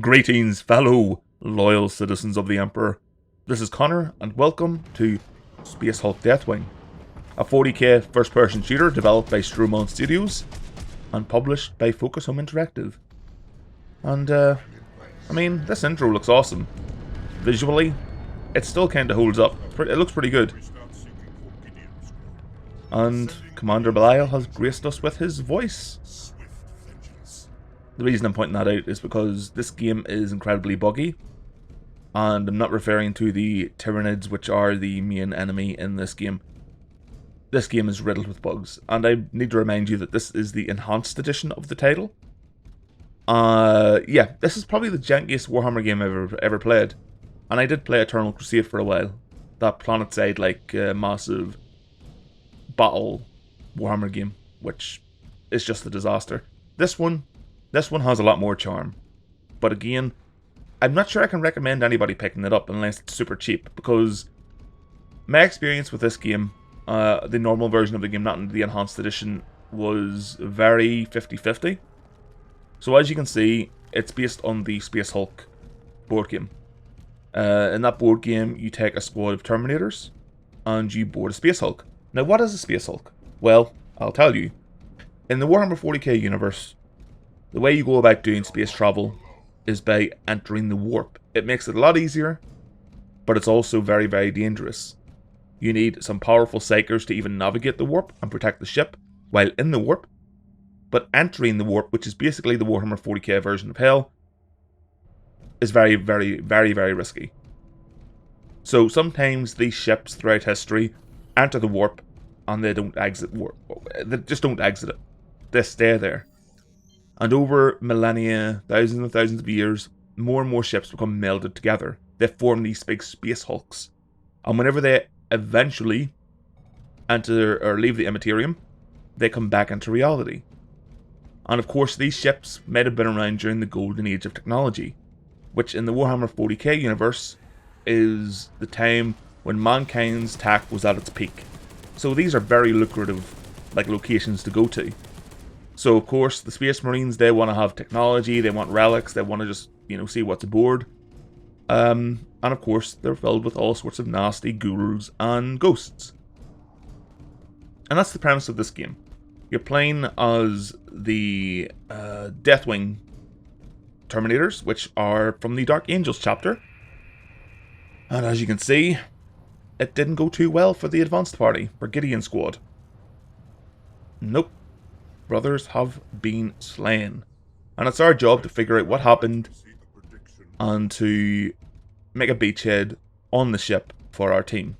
Greetings, fellow loyal citizens of the Emperor. This is Connor, and welcome to Space Hulk Deathwing, a 40k first-person shooter developed by Stromon Studios and published by Focus Home Interactive. And, I mean, this intro looks awesome. Visually, it still kinda holds up. It looks pretty good. And Commander Belial has graced us with his voice. The reason I'm pointing that out is because this game is incredibly buggy, and I'm not referring to the Tyranids, which are the main enemy in this game. This game is riddled with bugs, and I need to remind you that this is the enhanced edition of the title. Yeah, this is probably the jankiest Warhammer game I've ever played, and I did play Eternal Crusade for a while. That planet-side, like, massive battle Warhammer game, which is just a disaster. This one has a lot more charm. But again, I'm not sure I can recommend anybody picking it up unless it's super cheap, because my experience with this game, the normal version of the game, not the enhanced edition, was very 50-50. So as you can see, it's based on the Space Hulk board game. In that board game, you take a squad of Terminators, and you board a Space Hulk. Now, what is a Space Hulk? Well, I'll tell you. In the Warhammer 40k universe, the way you go about doing space travel is by entering the warp. It makes it a lot easier, but it's also very, very dangerous. You need some powerful psychers to even navigate the warp and protect the ship while in the warp, but entering the warp, which is basically the Warhammer 40k version of hell, is very, very, very, very risky. So sometimes these ships throughout history enter the warp and they don't exit warp. They just don't exit it. They stay there. And over millennia, thousands and thousands of years, more and more ships become melded together. They form these big space hulks. And whenever they eventually enter or leave the Immaterium, they come back into reality. And of course, these ships might have been around during the golden age of technology, which in the Warhammer 40k universe is the time when mankind's tech was at its peak. So these are very lucrative, like, locations to go to. So, of course, the Space Marines, they want to have technology, they want relics, they want to just, see what's aboard. And, of course, they're filled with all sorts of nasty ghouls and ghosts. And that's the premise of this game. You're playing as the Deathwing Terminators, which are from the Dark Angels chapter. And as you can see, it didn't go too well for the Advanced Party, for Gideon Squad. Nope. Brothers have been slain. And it's our job to figure out what happened and to make a beachhead on the ship for our team.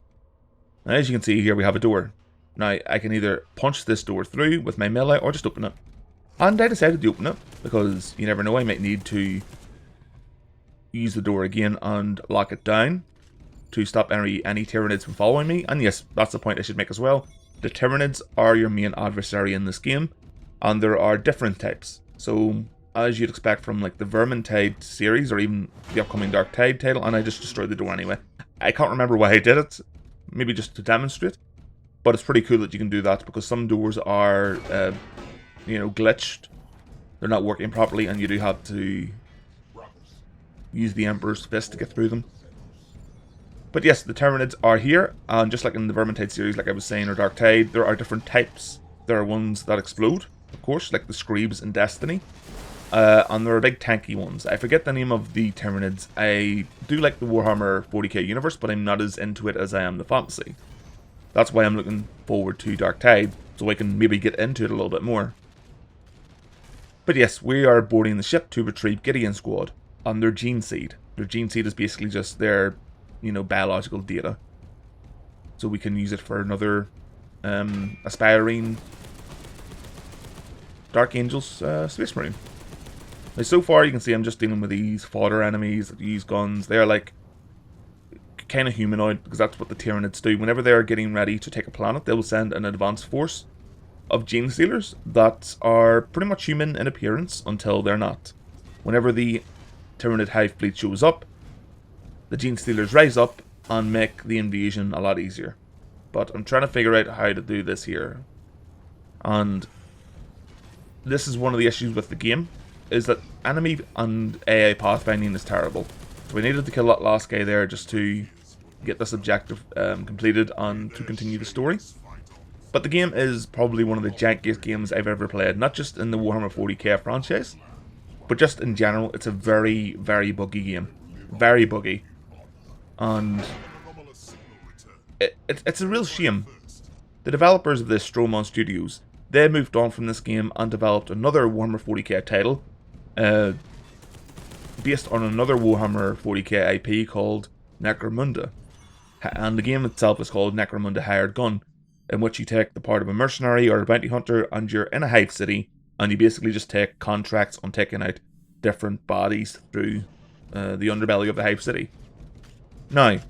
Now, as you can see here, we have a door. Now, I can either punch this door through with my melee or just open it. And I decided to open it because you never know, I might need to use the door again and lock it down to stop any Tyranids from following me. And yes, that's the point I should make as well. The Tyranids are your main adversary in this game. And there are different types. So, as you'd expect from like the Vermintide series or even the upcoming Dark Tide title, and I just destroyed the door anyway. I can't remember why I did it, maybe just to demonstrate. But it's pretty cool that you can do that because some doors are, glitched. They're not working properly and you do have to use the Emperor's Fist to get through them. But yes, the Tyranids are here, and just like in the Vermintide series, like I was saying, or Dark Tide, there are different types. There are ones that explode, of course, like the Screebs in Destiny. And there are big tanky ones. I forget the name of the Tyranids. I do like the Warhammer 40k universe, but I'm not as into it as I am the fantasy. That's why I'm looking forward to Dark Tide, so I can maybe get into it a little bit more. But yes, we are boarding the ship to retrieve Gideon Squad and their gene seed. Their gene seed is basically just their, biological data. So we can use it for another aspiring Dark Angels Space Marine. Now, so far you can see I'm just dealing with these fodder enemies that use guns. They are like kind of humanoid because that's what the Tyranids do. Whenever they are getting ready to take a planet, they will send an advanced force of gene stealers that are pretty much human in appearance until they're not. Whenever the Tyranid hive fleet shows up, the gene stealers rise up and make the invasion a lot easier. But I'm trying to figure out how to do this here. And this is one of the issues with the game, is that enemy and AI pathfinding is terrible. So we needed to kill that last guy there just to get this objective completed and to continue the story. But the game is probably one of the jankiest games I've ever played, not just in the Warhammer 40k franchise, but just in general. It's a very, very buggy game. Very buggy. And it's a real shame. The developers of this, Stromon Studios, they moved on from this game and developed another Warhammer 40k title, based on another Warhammer 40k IP called Necromunda. And the game itself is called Necromunda Hired Gun, in which you take the part of a mercenary or a bounty hunter and you're in a hive city, and you basically just take contracts on taking out different bodies through the underbelly of the hive city. Now,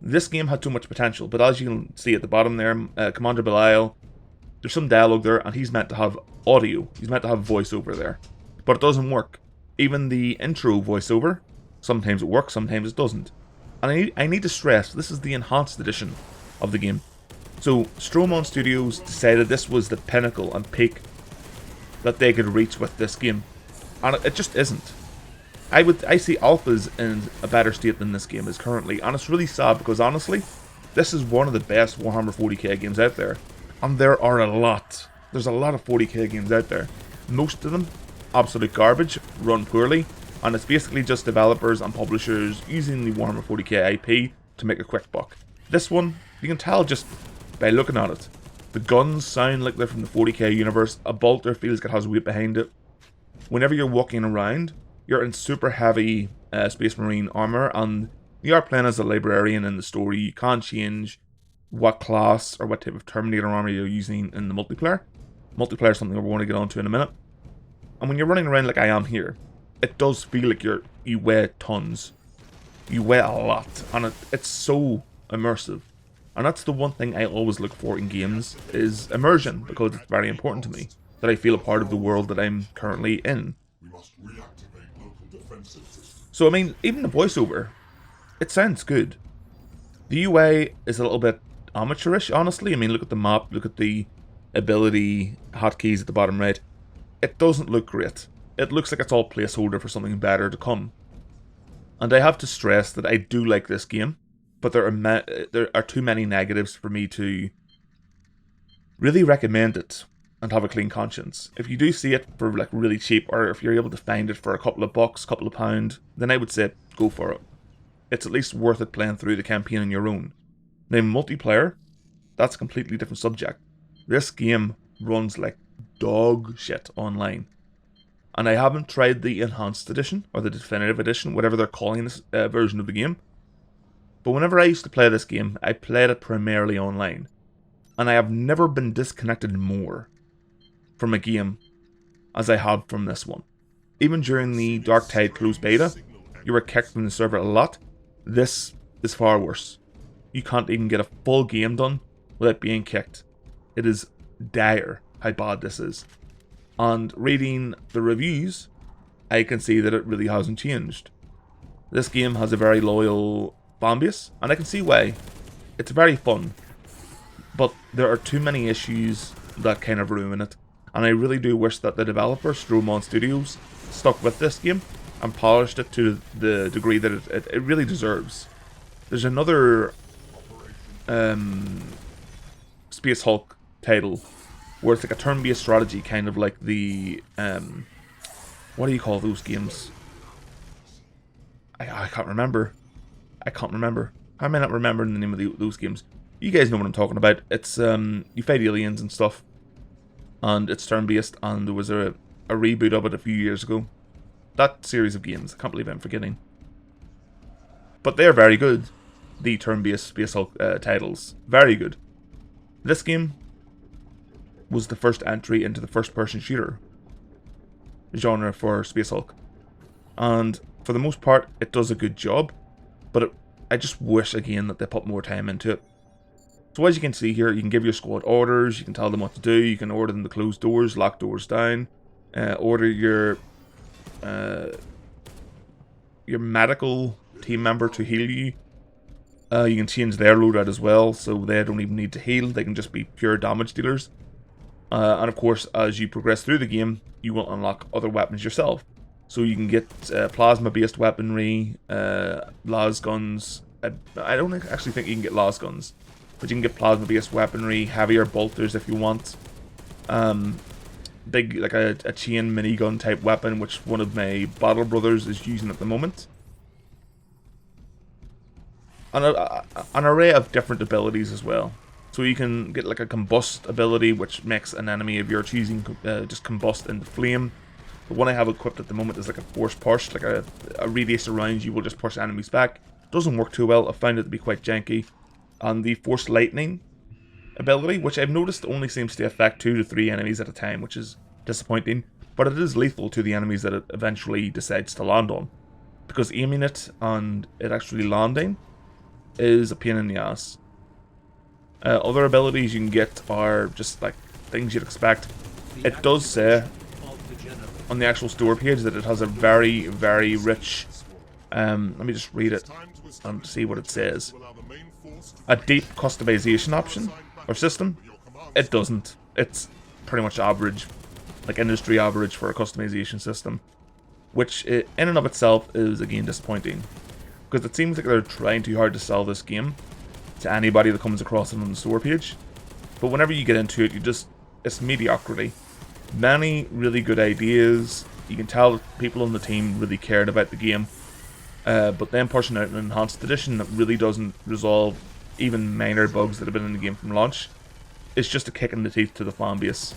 this game had too much potential, but as you can see at the bottom there, Commander Belial, there's some dialogue there, and he's meant to have audio. He's meant to have voiceover there. But it doesn't work. Even the intro voiceover, sometimes it works, sometimes it doesn't. And I need to stress, this is the enhanced edition of the game. So, Stromon Studios decided this was the pinnacle and peak that they could reach with this game. And it just isn't. I see alphas in a better state than this game is currently, and it's really sad because honestly, this is one of the best Warhammer 40k games out there. And there are a lot. There's a lot of 40k games out there. Most of them, absolute garbage, run poorly, and it's basically just developers and publishers using the Warhammer 40k IP to make a quick buck. This one, you can tell just by looking at it. The guns sound like they're from the 40k universe, a bolter feels like it has weight behind it. Whenever you're walking around, you're in super heavy Space Marine armor, and you are playing as a librarian in the story. You can't change what class or what type of Terminator armor you're using in the multiplayer. Multiplayer is something we're going to get onto in a minute. And when you're running around like I am here, it does feel like you weigh tons. You weigh a lot, and it's so immersive. And that's the one thing I always look for in games, is immersion, because it's very important to me that I feel a part of the world that I'm currently in. So, I mean, even the voiceover, it sounds good. The UI is a little bit amateurish, honestly. I mean, look at the map, look at the ability hotkeys at the bottom right. It doesn't look great. It looks like it's all placeholder for something better to come. And I have to stress that I do like this game, but there are too many negatives for me to really recommend it and have a clean conscience. If you do see it for like really cheap, or if you're able to find it for a couple of bucks, couple of pound, then I would say go for it. It's at least worth it playing through the campaign on your own. Now, multiplayer, that's a completely different subject. This game runs like dog shit online. And I haven't tried the enhanced edition, or the definitive edition, whatever they're calling this version of the game. But whenever I used to play this game, I played it primarily online. And I have never been disconnected more from a game as I have from this one. Even during the Dark Tide closed beta, you were kicked from the server a lot. This is far worse. You can't even get a full game done without being kicked. It is dire how bad this is. And reading the reviews, I can see that it really hasn't changed. This game has a very loyal fanbase, and I can see why. It's very fun. But there are too many issues that kind of ruin it. And I really do wish that the developer, Stromon Studios, stuck with this game and polished it to the degree that it really deserves. There's another Space Hulk title where it's like a turn-based strategy, kind of like the what do you call those games? I can't remember. How am I not remembering the name of those games? You guys know what I'm talking about. It's you fight aliens and stuff, and it's turn-based, and there was a reboot of it a few years ago. That series of games, I can't believe I'm forgetting. But they're very good. The turn-based Space Hulk titles, very good. This game was the first entry into the first-person shooter genre for Space Hulk, and for the most part, it does a good job. But I just wish again that they put more time into it. So as you can see here, you can give your squad orders, you can tell them what to do, you can order them to close doors, lock doors down, order your medical team member to heal you. You can change their loadout as well, so they don't even need to heal, they can just be pure damage dealers. And of course, as you progress through the game, you will unlock other weapons yourself. So you can get plasma-based weaponry, las guns. I don't actually think you can get las guns, but you can get plasma-based weaponry, heavier bolters if you want. Big, like a chain minigun type weapon, which one of my battle brothers is using at the moment. And an array of different abilities as well. So you can get like a combust ability, which makes an enemy of your choosing just combust into flame. The one I have equipped at the moment is like a force push, like a radius around you will just push enemies back. Doesn't work too well. I found it to be quite janky. And the force lightning ability, which I've noticed only seems to affect 2 to 3 enemies at a time, which is disappointing. But it is lethal to the enemies that it eventually decides to land on, because aiming it and it actually landing is a pain in the ass. Other abilities you can get are just like things you'd expect. It does say on the actual store page that it has a very, very rich, let me just read it and see what it says. A deep customization option or system. It doesn't. It's pretty much average, like industry average for a customization system, which in and of itself is again disappointing, because it seems like they're trying too hard to sell this game to anybody that comes across it on the store page. But whenever you get into it, it's mediocrity. Many really good ideas. You can tell that people on the team really cared about the game. But then pushing out an enhanced edition that really doesn't resolve even minor bugs that have been in the game from launch, it's just a kick in the teeth to the fan base.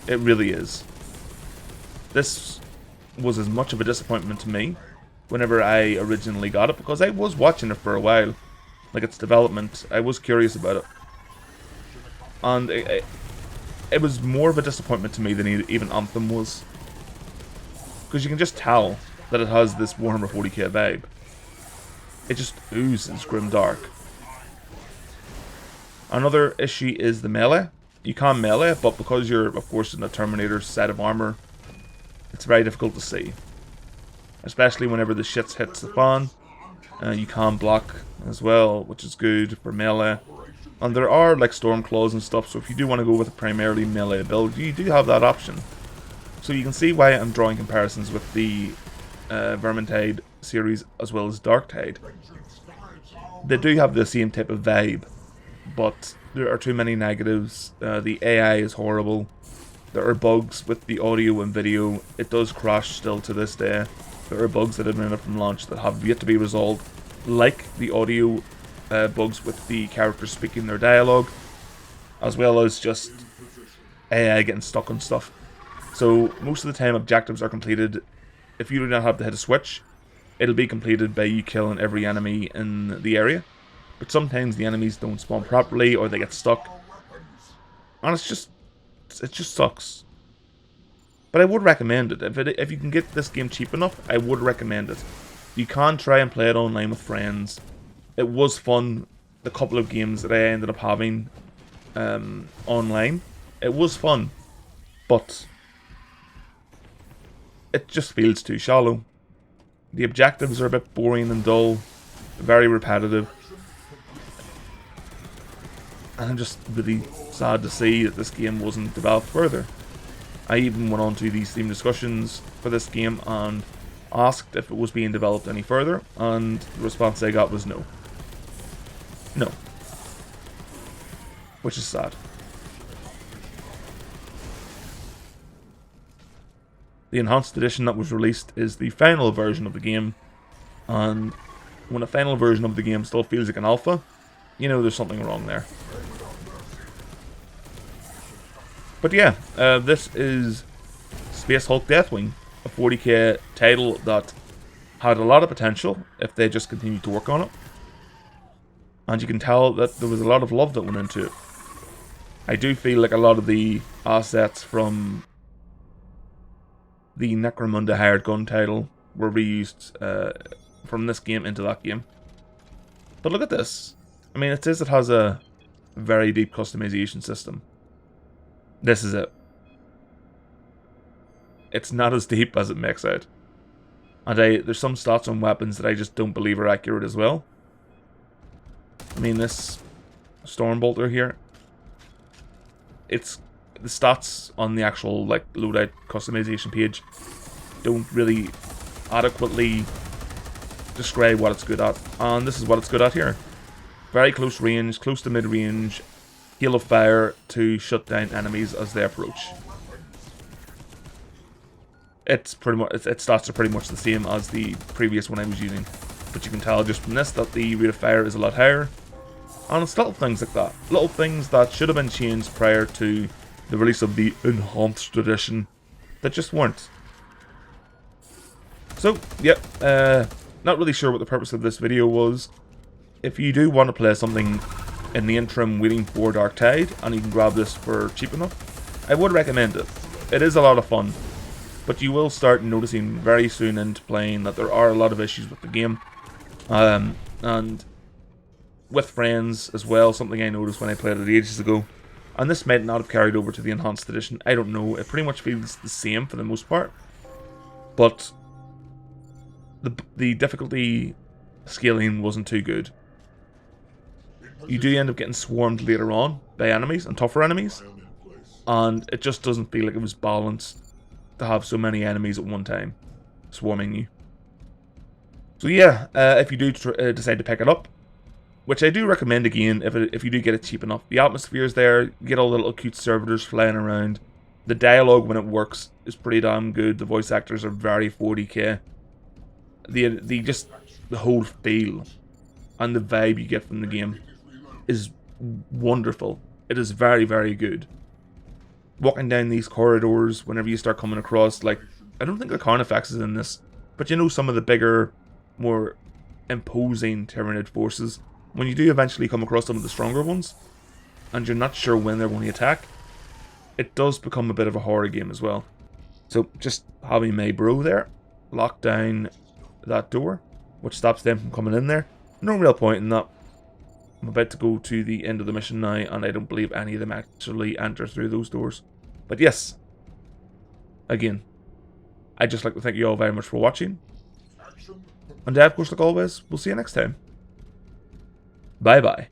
It really is. This was as much of a disappointment to me whenever I originally got it, because I was watching it for a while. Like its development, I was curious about it. And it was more of a disappointment to me than even Anthem was. Because you can just tell that it has this Warhammer 40k vibe. It just oozes grimdark. Another issue is the melee. You can melee, but because you're, of course, in a Terminator set of armor, it's very difficult to see. Especially whenever the shit hits the fan. You can block as well, which is good for melee. And there are like storm claws and stuff, so if you do want to go with a primarily melee build, you do have that option. So you can see why I'm drawing comparisons with the Vermintide series as well as Darktide. They do have the same type of vibe, but there are too many negatives. The AI is horrible. There are bugs with the audio and video. It does crash still to this day. There are bugs that have been in it from launch that have yet to be resolved, like the audio bugs with the characters speaking their dialogue, as well as just AI getting stuck on stuff. So most of the time objectives are completed. If you do not have to hit a switch, it'll be completed by you killing every enemy in the area. But sometimes the enemies don't spawn properly or they get stuck. And it just sucks. But I would recommend it. If you can get this game cheap enough, I would recommend it. You can try and play it online with friends. It was fun, the couple of games that I ended up having online. It was fun, but it just feels too shallow. The objectives are a bit boring and dull, very repetitive. And I'm just really sad to see that this game wasn't developed further. I even went on to these Steam discussions for this game and asked if it was being developed any further, and the response I got was no. No. Which is sad. The enhanced edition that was released is the final version of the game, and when a final version of the game still feels like an alpha, you know there's something wrong there. But yeah, this is Space Hulk Deathwing, a 40k title that had a lot of potential if they just continued to work on it. And you can tell that there was a lot of love that went into it. I do feel like a lot of the assets from the Necromunda Hired Gun title were reused from this game into that game. But look at this. I mean, it says it has a very deep customization system. This is it. It's not as deep as it makes out. And there's some stats on weapons that I just don't believe are accurate as well. I mean, this Stormbolter here, it's the stats on the actual like loadout customization page don't really adequately describe what it's good at, and this is what it's good at here. Very close range, close to mid range, hail of fire to shut down enemies as they approach. It's pretty much, its stats are pretty much the same as the previous one I was using, but you can tell just from this that the rate of fire is a lot higher. And it's little things like that, little things that should have been changed prior to the release of the enhanced edition that just weren't. So, yep, not really sure what the purpose of this video was. If you do want to play something in the interim waiting for Dark Tide, and you can grab this for cheap enough, I would recommend it. It is a lot of fun, but you will start noticing very soon into playing that there are a lot of issues with the game. And with friends as well, something I noticed when I played it ages ago. And this might not have carried over to the enhanced edition, I don't know. It pretty much feels the same for the most part. But the difficulty scaling wasn't too good. You do end up getting swarmed later on by enemies, and tougher enemies. And it just doesn't feel like it was balanced to have so many enemies at one time swarming you. So yeah, if you do decide to pick it up, which I do recommend again if you do get it cheap enough. The atmosphere is there, you get all the little cute servitors flying around. The dialogue when it works is pretty damn good. The voice actors are very 40k. The whole feel and the vibe you get from the game is wonderful. It is very, very good. Walking down these corridors, whenever you start coming across, like, I don't think the Carnifex is in this, but you know, some of the bigger, more imposing Tyranid forces, when you do eventually come across some of the stronger ones, and you're not sure when they're going to attack, it does become a bit of a horror game as well. So just having my bro there lock down that door, which stops them from coming in there, no real point in that. I'm about to go to the end of the mission now, and I don't believe any of them actually enter through those doors. But yes, again, I'd just like to thank you all very much for watching. And of course, like always, we'll see you next time. Bye bye.